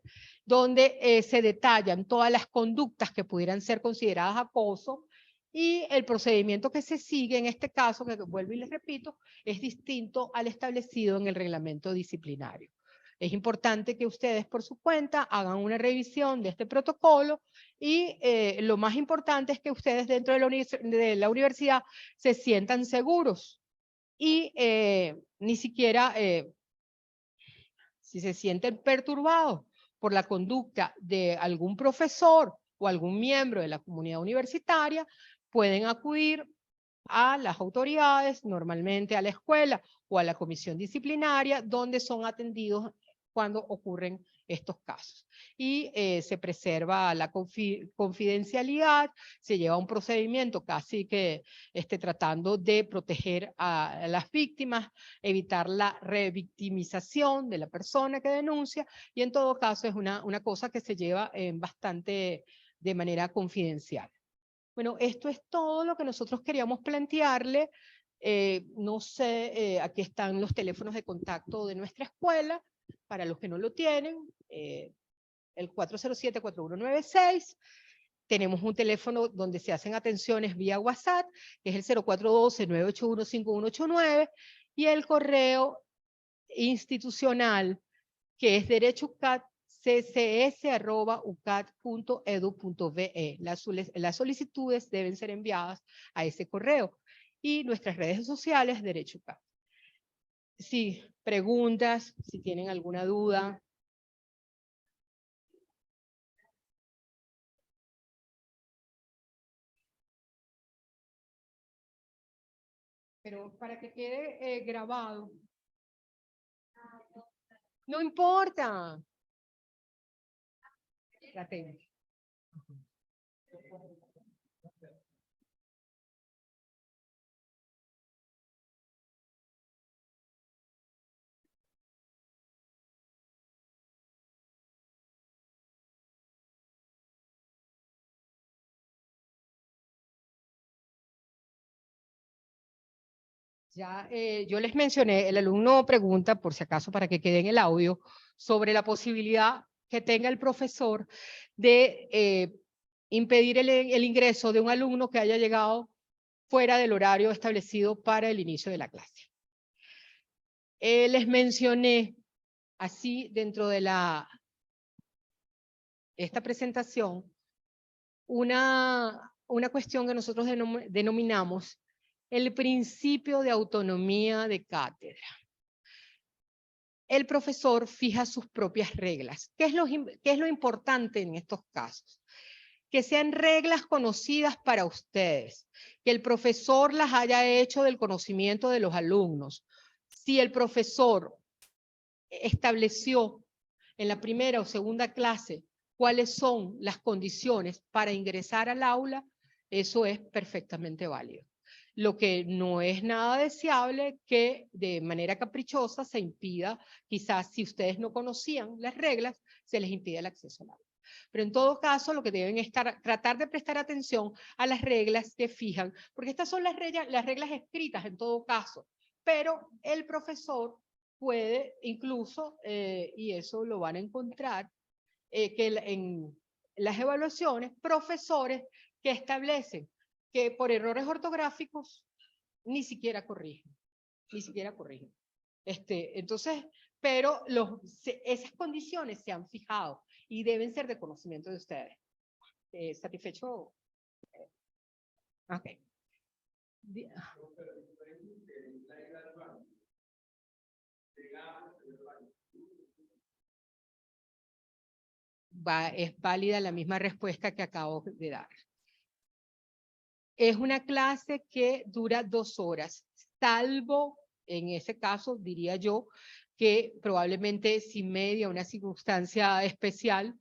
donde se detallan todas las conductas que pudieran ser consideradas acoso y el procedimiento que se sigue en este caso, que vuelvo y les repito, es distinto al establecido en el reglamento disciplinario. Es importante que ustedes por su cuenta hagan una revisión de este protocolo y lo más importante es que ustedes dentro de la universidad se sientan seguros y ni siquiera si se sienten perturbados por la conducta de algún profesor o algún miembro de la comunidad universitaria, pueden acudir a las autoridades, normalmente a la escuela o a la comisión disciplinaria, donde son atendidos cuando ocurren estos casos. Y se preserva la confidencialidad, se lleva un procedimiento casi que tratando de proteger a las víctimas, evitar la revictimización de la persona que denuncia, y en todo caso es una cosa que se lleva bastante de manera confidencial. Bueno, esto es todo lo que nosotros queríamos plantearle. No sé, aquí están los teléfonos de contacto de nuestra escuela, para los que no lo tienen, el 407-4196. Tenemos un teléfono donde se hacen atenciones vía WhatsApp, que es el 0412-981-5189, y el correo institucional, que es derechocat.ccs@ucat.edu.be. Las solicitudes deben ser enviadas a ese correo. Y nuestras redes sociales, Derecho Cat. Sí, preguntas, si tienen alguna duda. Pero para que quede grabado. No importa. La tengo. Ya, yo les mencioné, el alumno pregunta, por si acaso, para que quede en el audio, sobre la posibilidad que tenga el profesor de impedir el ingreso de un alumno que haya llegado fuera del horario establecido para el inicio de la clase. Les mencioné así dentro de esta presentación una cuestión que nosotros denominamos el principio de autonomía de cátedra. El profesor fija sus propias reglas. ¿Qué es lo importante en estos casos? Que sean reglas conocidas para ustedes, que el profesor las haya hecho del conocimiento de los alumnos. Si el profesor estableció en la primera o segunda clase cuáles son las condiciones para ingresar al aula, eso es perfectamente válido. Lo que no es nada deseable que de manera caprichosa se impida, quizás si ustedes no conocían las reglas, se les impide el acceso al aula. Pero en todo caso, lo que deben es tratar de prestar atención a las reglas que fijan, porque estas son las reglas escritas en todo caso, pero el profesor puede incluso, y eso lo van a encontrar, que en las evaluaciones, profesores que establecen que por errores ortográficos ni siquiera corrigen, entonces, pero esas condiciones se han fijado y deben ser de conocimiento de ustedes. ¿Satisfecho? Ok. Es válida la misma respuesta que acabo de dar. Es una clase que dura 2 horas, salvo en ese caso, diría yo, que probablemente sin media, una circunstancia especial,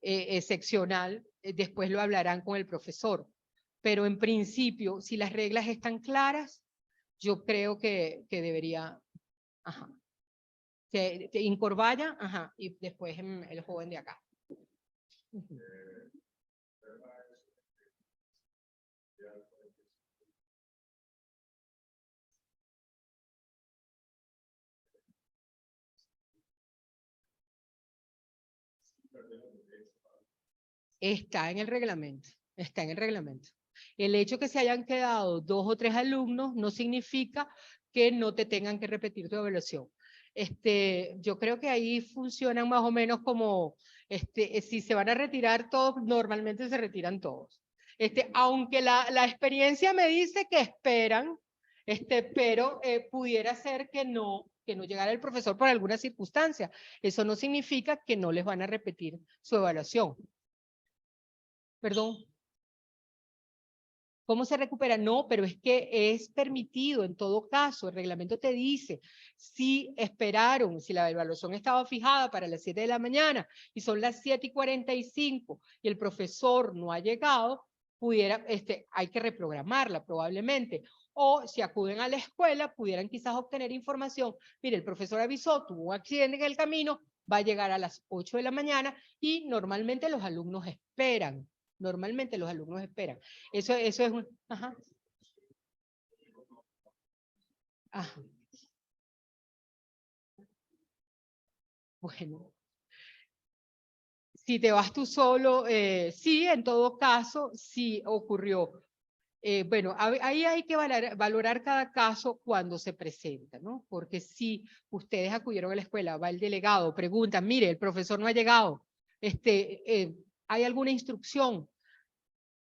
excepcional, después lo hablarán con el profesor. Pero en principio, si las reglas están claras, yo creo que debería, ajá. Incorvalla, ajá, y después el joven de acá. Está en el reglamento, está en el reglamento. El hecho que se hayan quedado 2 o 3 alumnos no significa que no te tengan que repetir tu evaluación. Yo creo que ahí funcionan más o menos como, si se van a retirar todos, normalmente se retiran todos. Aunque la experiencia me dice que esperan, pero pudiera ser que no llegara el profesor por alguna circunstancia. Eso no significa que no les van a repetir su evaluación. Perdón. ¿Cómo se recupera? No, pero es que es permitido en todo caso. El reglamento te dice, si esperaron, si la evaluación estaba fijada para las 7 de la mañana y son las 7:45 y el profesor no ha llegado, hay que reprogramarla probablemente. O si acuden a la escuela, pudieran quizás obtener información. Mire, el profesor avisó, tuvo un accidente en el camino, va a llegar a las 8 de la mañana y normalmente los alumnos esperan. Normalmente los alumnos esperan. Eso es un... Ajá. Ajá. Bueno. Si te vas tú solo, sí, en todo caso, sí ocurrió. Bueno, ahí hay que valorar cada caso cuando se presenta, ¿no? Porque si ustedes acudieron a la escuela, va el delegado, preguntan, mire, el profesor no ha llegado, ¿hay alguna instrucción?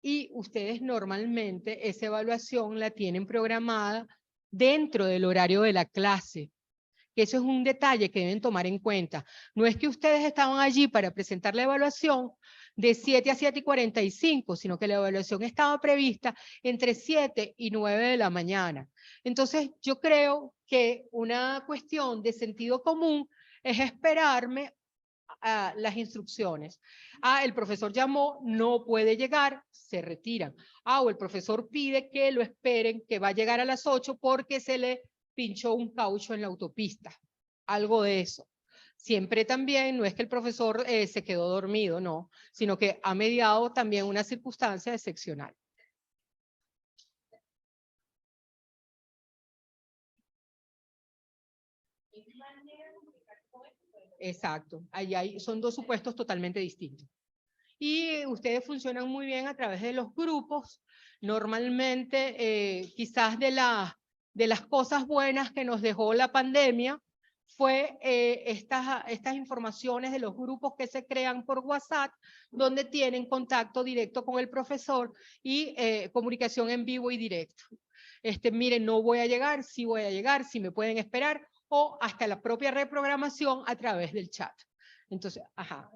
Y ustedes normalmente esa evaluación la tienen programada dentro del horario de la clase. Que eso es un detalle que deben tomar en cuenta. No es que ustedes estaban allí para presentar la evaluación de 7 a 7:45, sino que la evaluación estaba prevista entre 7 y 9 de la mañana. Entonces, yo creo que una cuestión de sentido común es esperarme a las instrucciones. El profesor llamó, no puede llegar, se retiran. O el profesor pide que lo esperen, que va a llegar a las 8 porque se le pinchó un caucho en la autopista. Algo de eso. Siempre también, no es que el profesor se quedó dormido, no, sino que ha mediado también una circunstancia excepcional. Exacto. Son 2 supuestos totalmente distintos. y ustedes funcionan muy bien a través de los grupos. Normalmente, quizás de las cosas buenas que nos dejó la pandemia fue estas informaciones de los grupos que se crean por WhatsApp, donde tienen contacto directo con el profesor y comunicación en vivo y directo. Miren, no voy a llegar, sí voy a llegar, si me pueden esperar, o hasta la propia reprogramación a través del chat. Entonces, ajá.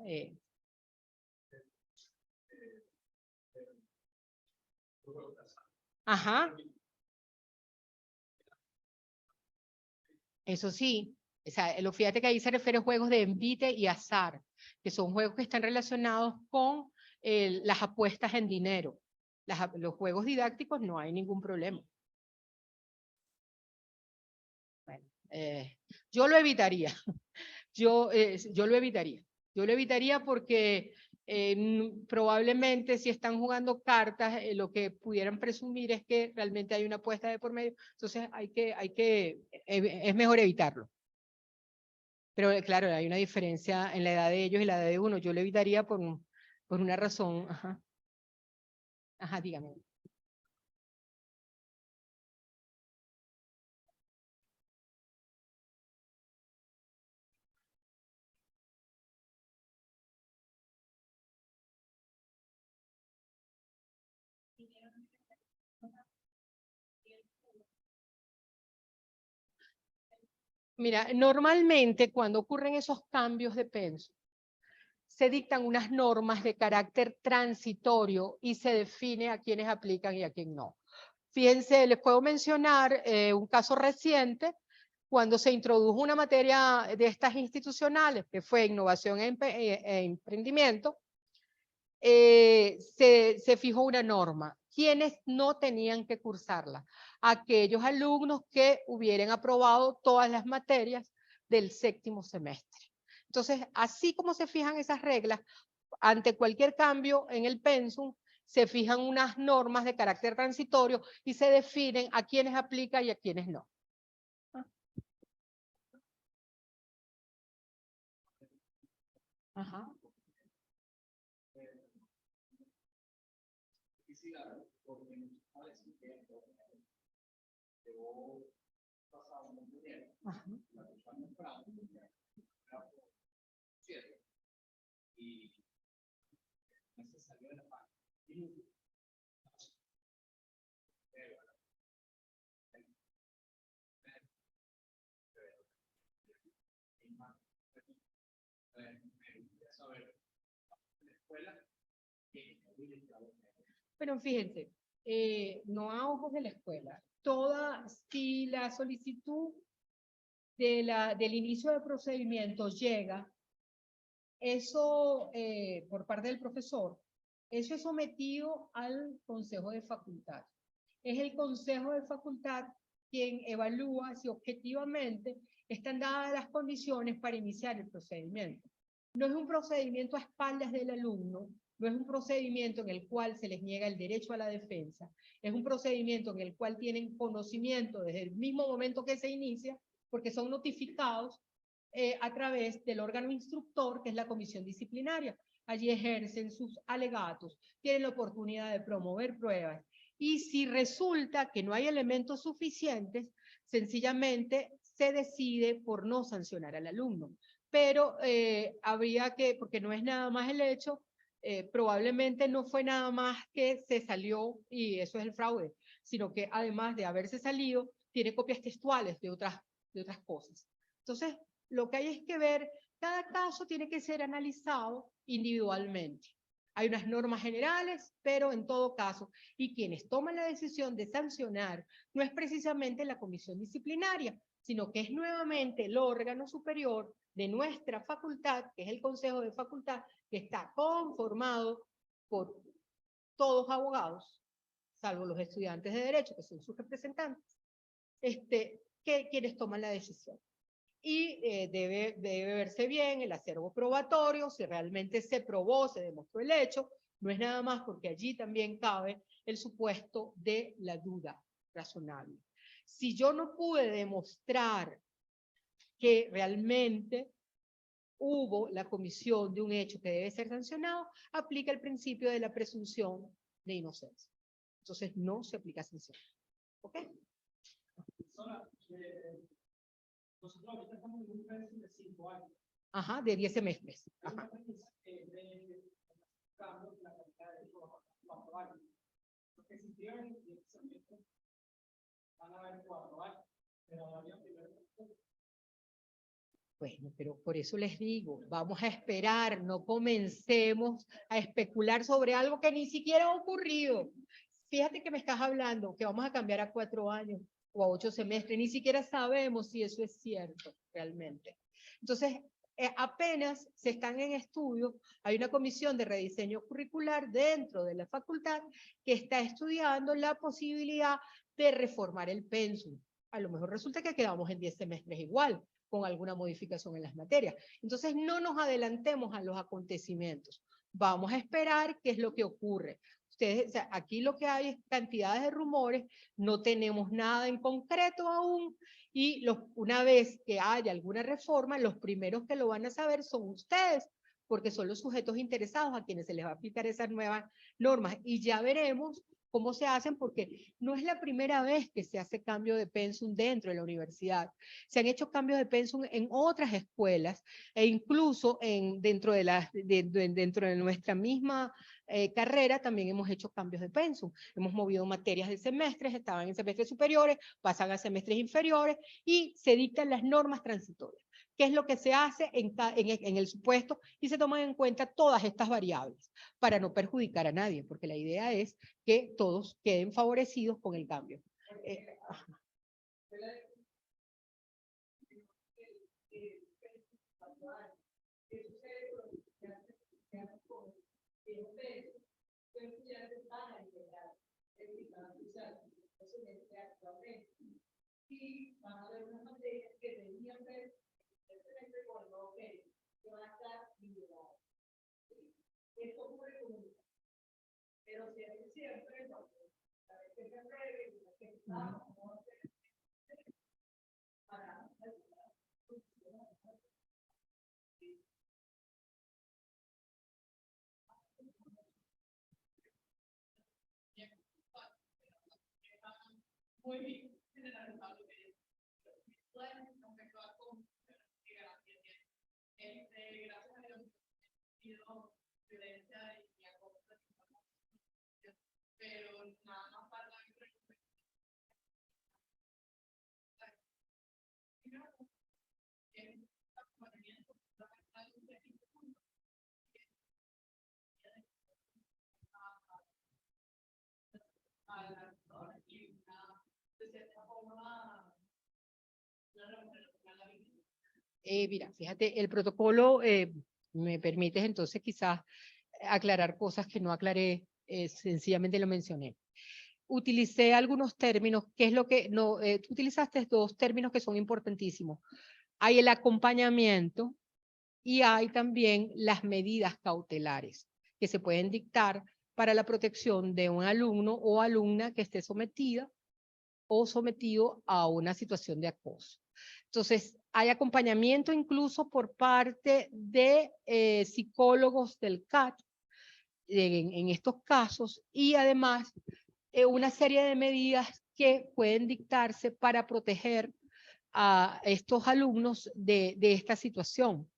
Ajá. Eso sí, o sea, fíjate que ahí se refiere a juegos de envite y azar, que son juegos que están relacionados con las apuestas en dinero. Los juegos didácticos no hay ningún problema. Bueno, yo lo evitaría. Yo lo evitaría. Yo lo evitaría porque probablemente si están jugando cartas, lo que pudieran presumir es que realmente hay una apuesta de por medio. Entonces es mejor evitarlo. Pero claro, hay una diferencia en la edad de ellos y la edad de uno. Yo lo evitaría por una razón. Ajá. Ajá, dígame. Mira, normalmente cuando ocurren esos cambios de penso, se dictan unas normas de carácter transitorio y se define a quiénes aplican y a quién no. Fíjense, les puedo mencionar un caso reciente, cuando se introdujo una materia de estas institucionales, que fue innovación e emprendimiento, se fijó una norma. ¿Quiénes no tenían que cursarla? Aquellos alumnos que hubieran aprobado todas las materias del séptimo semestre. Entonces, así como se fijan esas reglas, ante cualquier cambio en el pensum, se fijan unas normas de carácter transitorio y se definen a quiénes aplica y a quiénes no. Ajá. Pero fíjense, no a ojos de la escuela. Si la solicitud del inicio del procedimiento llega, eso por parte del profesor, eso es sometido al Consejo de Facultad. Es el Consejo de Facultad quien evalúa si objetivamente están dadas las condiciones para iniciar el procedimiento. No es un procedimiento a espaldas del alumno, no es un procedimiento en el cual se les niega el derecho a la defensa, es un procedimiento en el cual tienen conocimiento desde el mismo momento que se inicia, porque son notificados a través del órgano instructor, que es la comisión disciplinaria. Allí ejercen sus alegatos, tienen la oportunidad de promover pruebas, y si resulta que no hay elementos suficientes, sencillamente se decide por no sancionar al alumno. Pero habría que, porque no es nada más el hecho, probablemente no fue nada más que se salió y eso es el fraude, sino que además de haberse salido, tiene copias textuales de otras cosas. Entonces, lo que hay es que ver, cada caso tiene que ser analizado individualmente. Hay unas normas generales, pero en todo caso, y quienes toman la decisión de sancionar no es precisamente la comisión disciplinaria, sino que es nuevamente el órgano superior de nuestra facultad, que es el Consejo de Facultad, que está conformado por todos abogados, salvo los estudiantes de Derecho, que son sus representantes, quienes toman la decisión. Y debe verse bien el acervo probatorio, si realmente se probó, se demostró el hecho, no es nada más porque allí también cabe el supuesto de la duda razonable. Si yo no pude demostrar que realmente hubo la comisión de un hecho que debe ser sancionado, aplica el principio de la presunción de inocencia. Entonces, no se aplica sanción. ¿Ok? Nosotros ahorita estamos en un pensum de 5 años. Ajá, de 10 semestres. Ajá. Porque si tienen 10 semestres, van a haber 4 años. Bueno, pero por eso les digo, vamos a esperar, no comencemos a especular sobre algo que ni siquiera ha ocurrido. Fíjate que me estás hablando que vamos a cambiar a 4 años o a 8 semestres, ni siquiera sabemos si eso es cierto realmente. Entonces, apenas se están en estudio, hay una comisión de rediseño curricular dentro de la facultad que está estudiando la posibilidad de reformar el pensum. A lo mejor resulta que quedamos en 10 semestres igual, con alguna modificación en las materias. Entonces, no nos adelantemos a los acontecimientos. Vamos a esperar qué es lo que ocurre. Ustedes, o sea, aquí lo que hay es cantidades de rumores, no tenemos nada en concreto aún, y una vez que haya alguna reforma, los primeros que lo van a saber son ustedes, porque son los sujetos interesados a quienes se les va a aplicar esas nuevas normas, y ya veremos cómo se hacen, porque no es la primera vez que se hace cambio de pensum dentro de la universidad. Se han hecho cambios de pensum en otras escuelas e incluso dentro de nuestra misma carrera también hemos hecho cambios de pensum. Hemos movido materias de semestres, estaban en semestres superiores, pasan a semestres inferiores y se dictan las normas transitorias. ¿Qué es lo que se hace en el supuesto? Y se toman en cuenta todas estas variables para no perjudicar a nadie, porque la idea es que todos queden favorecidos con el cambio. Y van a haber unas materias que deberían ver con lo que van a estar liberadas. Esto ocurre con pero si hay siempre, la vez que se apruebe, que estamos, para muy bien, generalizado lo que es. Bueno, respecto a cómo qué garantía tiene. Gracias a Dios, sido violencia y acoso, pero nada más para la mira, fíjate, el protocolo, me permites entonces quizás aclarar cosas que no aclaré, sencillamente lo mencioné. Utilicé algunos términos, que es lo que, no, tú utilizaste dos términos que son importantísimos. Hay el acompañamiento y hay también las medidas cautelares que se pueden dictar para la protección de un alumno o alumna que esté sometida o sometido a una situación de acoso. Entonces, hay acompañamiento incluso por parte de psicólogos del CAT en estos casos y además una serie de medidas que pueden dictarse para proteger a estos alumnos de esta situación,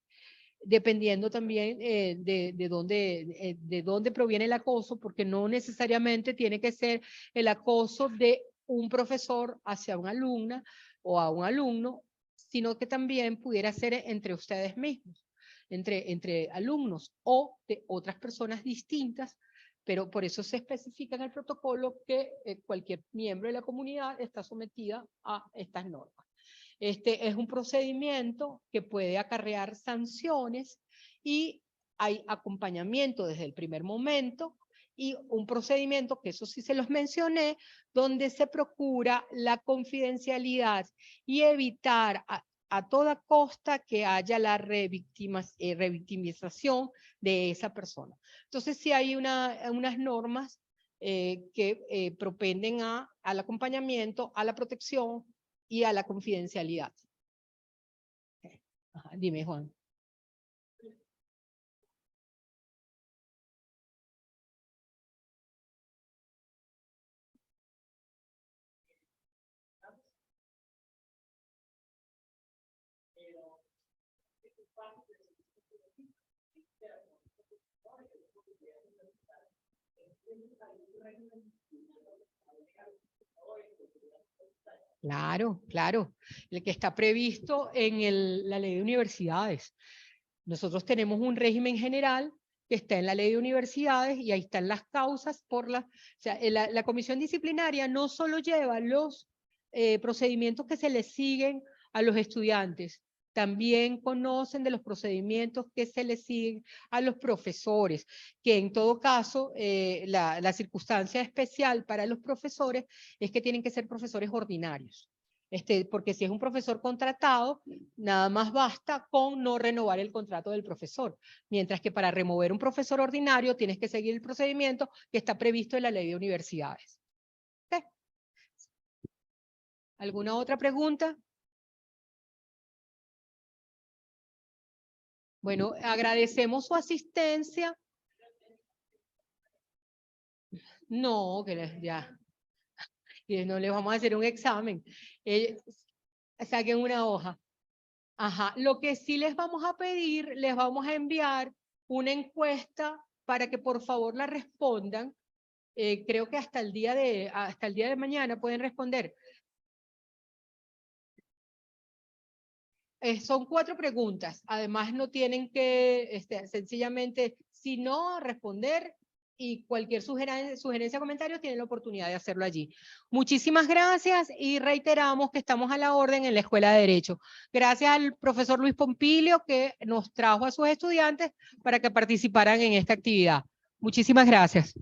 dependiendo también de dónde proviene el acoso, porque no necesariamente tiene que ser el acoso de un profesor hacia una alumna o a un alumno, sino que también pudiera ser entre ustedes mismos, entre alumnos o de otras personas distintas, pero por eso se especifica en el protocolo que cualquier miembro de la comunidad está sometida a estas normas. Este es un procedimiento que puede acarrear sanciones y hay acompañamiento desde el primer momento y un procedimiento, que eso sí se los mencioné, donde se procura la confidencialidad y evitar a toda costa que haya la revictimización de esa persona. Entonces, sí hay unas normas que propenden al acompañamiento, a la protección y a la confidencialidad. Ajá, dime, Juan. Claro, claro. El que está previsto en la ley de universidades. Nosotros tenemos un régimen general que está en la ley de universidades y ahí están las causas por o sea, la comisión disciplinaria no solo lleva los procedimientos que se les siguen a los estudiantes, también conocen de los procedimientos que se les siguen a los profesores, que en todo caso la circunstancia especial para los profesores es que tienen que ser profesores ordinarios. Porque si es un profesor contratado, nada más basta con no renovar el contrato del profesor, mientras que para remover un profesor ordinario tienes que seguir el procedimiento que está previsto en la ley de universidades. ¿Okay? ¿Alguna otra pregunta? Bueno, agradecemos su asistencia. No, que ya. Y no les vamos a hacer un examen. Saquen una hoja. Ajá. Lo que sí les vamos a pedir, les vamos a enviar una encuesta para que por favor la respondan. Creo que hasta el día de mañana pueden responder. Son 4 preguntas. Además, no tienen que sencillamente, si no, responder y cualquier sugerencia o comentario tienen la oportunidad de hacerlo allí. Muchísimas gracias y reiteramos que estamos a la orden en la Escuela de Derecho. Gracias al profesor Luis Pompilio que nos trajo a sus estudiantes para que participaran en esta actividad. Muchísimas gracias.